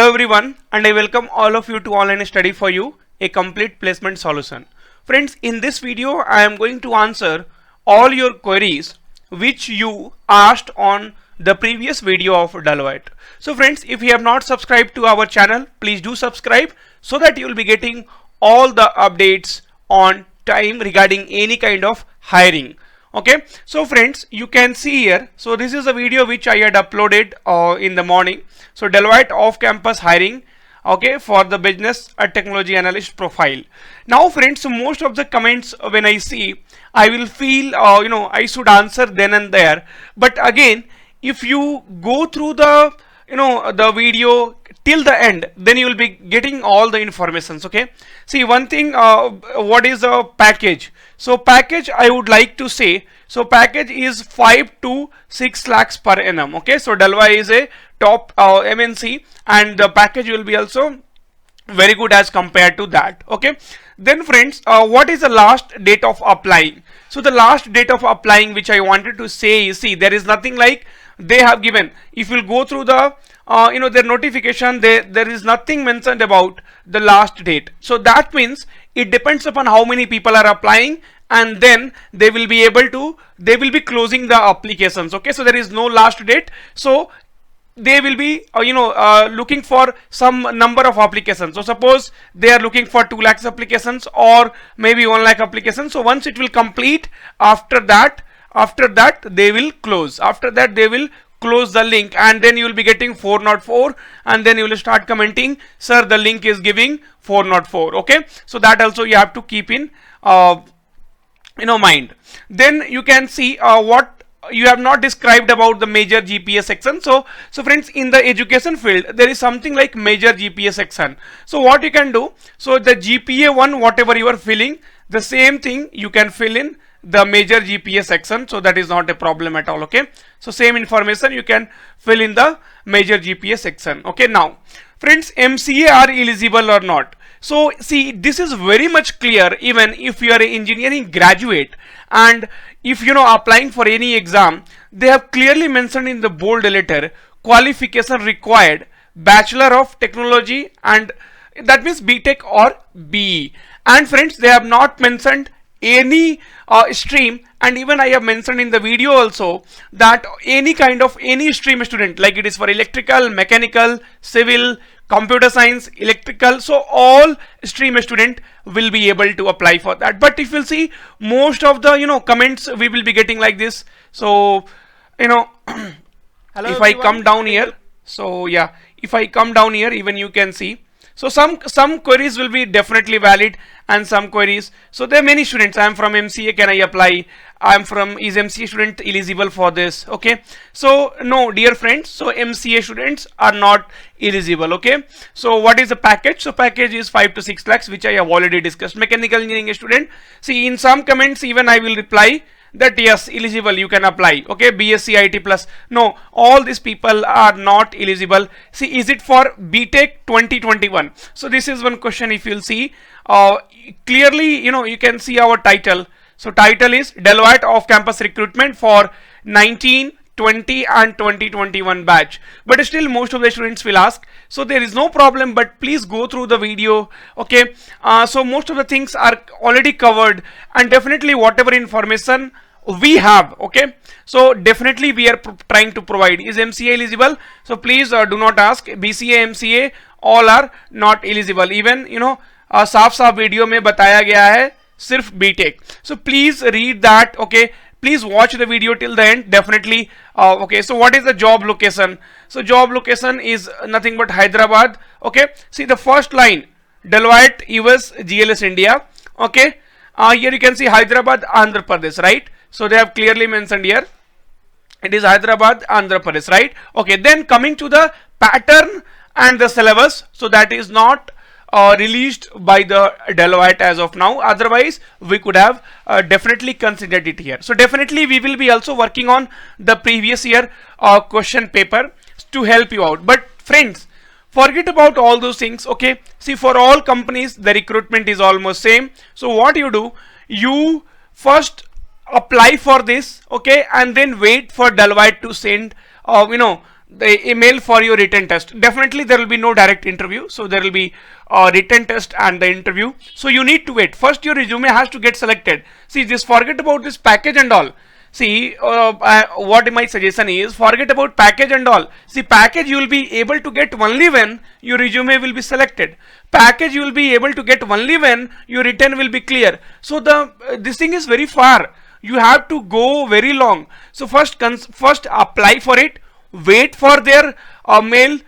everyone, and I welcome all of you to Online Study for You, a complete placement solution. Friends, in this video I am going to answer all your queries which you asked on the previous video of Deloitte. So friends, if you have not subscribed to our channel, please do subscribe so that you will be getting all the updates on time regarding any kind of hiring. Okay, so friends, you can see here, so this is a video which I had uploaded in the morning. So Deloitte off campus hiring, okay, for the business technology analyst profile. Now friends, so most of the comments when I see, I will feel I should answer then and there, but again, if you go through the the video till the end, then you will be getting all the informations. Okay, see one thing, what is a package? So package, I would like to say, so package is 5 to 6 lakhs per annum. Okay, so Deloitte is a top MNC, and the package will be also very good as compared to that. Okay, then friends, what is the last date of applying? So the last date of applying which I wanted to say is, see, there is nothing like they have given. If you go through the their notification, there is nothing mentioned about the last date. So that means it depends upon how many people are applying, and then they will be closing the applications. Okay, so there is no last date, so they will be looking for some number of applications. So suppose they are looking for 2 lakhs applications or maybe 1 lakh applications. So once it will complete, after that they will close. After that they will close the link, and then you will be getting 404, and then you will start commenting, sir, the link is giving 404. Okay, so that also you have to keep in mind. Then you can see what you have not described about the major GPA section. So friends, in the education field there is something like major GPA section. So what you can do, so the GPA one, whatever you are filling, the same thing you can fill in the major GPA section, so that is not a problem at all. Okay, so same information you can fill in the major GPA section. Okay, now friends, MCA are eligible or not? So see, this is very much clear. Even if you are an engineering graduate and if applying for any exam, they have clearly mentioned in the bold letter, qualification required Bachelor of Technology, and that means BTech or BE. And friends, they have not mentioned any stream, and even I have mentioned in the video also that any stream student, like it is for electrical, mechanical, civil, computer science, electrical, so all stream student will be able to apply for that. But if you'll see, most of the comments we will be getting like this. So hello, if everyone, I come down here, so yeah, if I come down here, even you can see, so some queries will be definitely valid, and some queries, so there are many students. I am from MCA, can I apply? I am from, is MCA student eligible for this? Okay, so no, dear friends, so MCA students are not eligible. Okay, so what is the package? So package is 5 to 6 lakhs, which I have already discussed. Mechanical engineering student, see, in some comments even I will reply that yes, eligible, you can apply. Okay, BSc IT plus, no, all these people are not eligible. See, is it for BTech 2021? So this is one question. If you'll see clearly, you can see our title. So title is Deloitte off campus recruitment for 19, 20 and 2021 batch. But still most of the students will ask, so there is no problem, but please go through the video. Okay, so most of the things are already covered, and definitely whatever information we have, okay, so definitely we are trying to provide. Is MCA eligible? So please do not ask. BCA, MCA, all are not eligible. Even साफ video में बताया गया है सिर्फ BTech. So please read that. Okay, please watch the video till the end, definitely. Okay, so what is the job location? So job location is nothing but Hyderabad. Okay, see the first line, Deloitte US GLS India. Okay, here you can see Hyderabad, Andhra Pradesh, right? So they have clearly mentioned here, it is Hyderabad, Andhra Pradesh, right? Okay, then coming to the pattern and the syllabus, so that is not released by the Deloitte as of now. Otherwise we could have definitely considered it here. So definitely we will be also working on the previous year question paper to help you out. But friends, forget about all those things. Okay, see, for all companies the recruitment is almost same. So what you do, you first apply for this, okay, and then wait for Deloitte to send the email for your written test. Definitely there will be no direct interview, so there will be a written test and the interview. So you need to wait. First your resume has to get selected. See, just forget about this package and all. See, what my suggestion is, forget about package and all. See, package you will be able to get only when your resume will be selected. Package you will be able to get only when your written will be clear. So this thing is very far. You have to go very long. So first apply for it, wait for their mail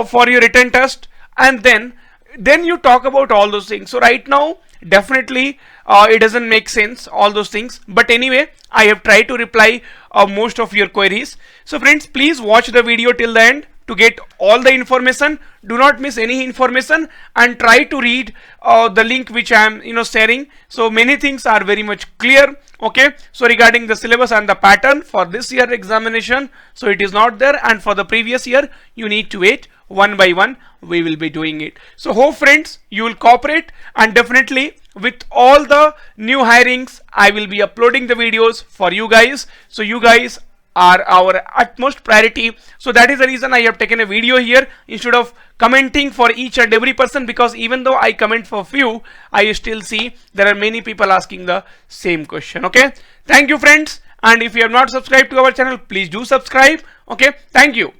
for your written test, and then you talk about all those things. So right now definitely it doesn't make sense, all those things, but anyway I have tried to reply most of your queries. So friends, please watch the video till the end to get all the information. Do not miss any information and try to read the link which I am sharing. So many things are very much clear. Okay, so regarding the syllabus and the pattern for this year examination, so it is not there, and for the previous year you need to wait. One by one we will be doing it. So hope friends you will cooperate, and definitely with all the new hirings I will be uploading the videos for you guys. So you guys are our utmost priority. So that is the reason I have taken a video here instead of commenting for each and every person, because even though I comment for few, I still see there are many people asking the same question. Okay, thank you friends, and if you have not subscribed to our channel, please do subscribe. Okay, thank you.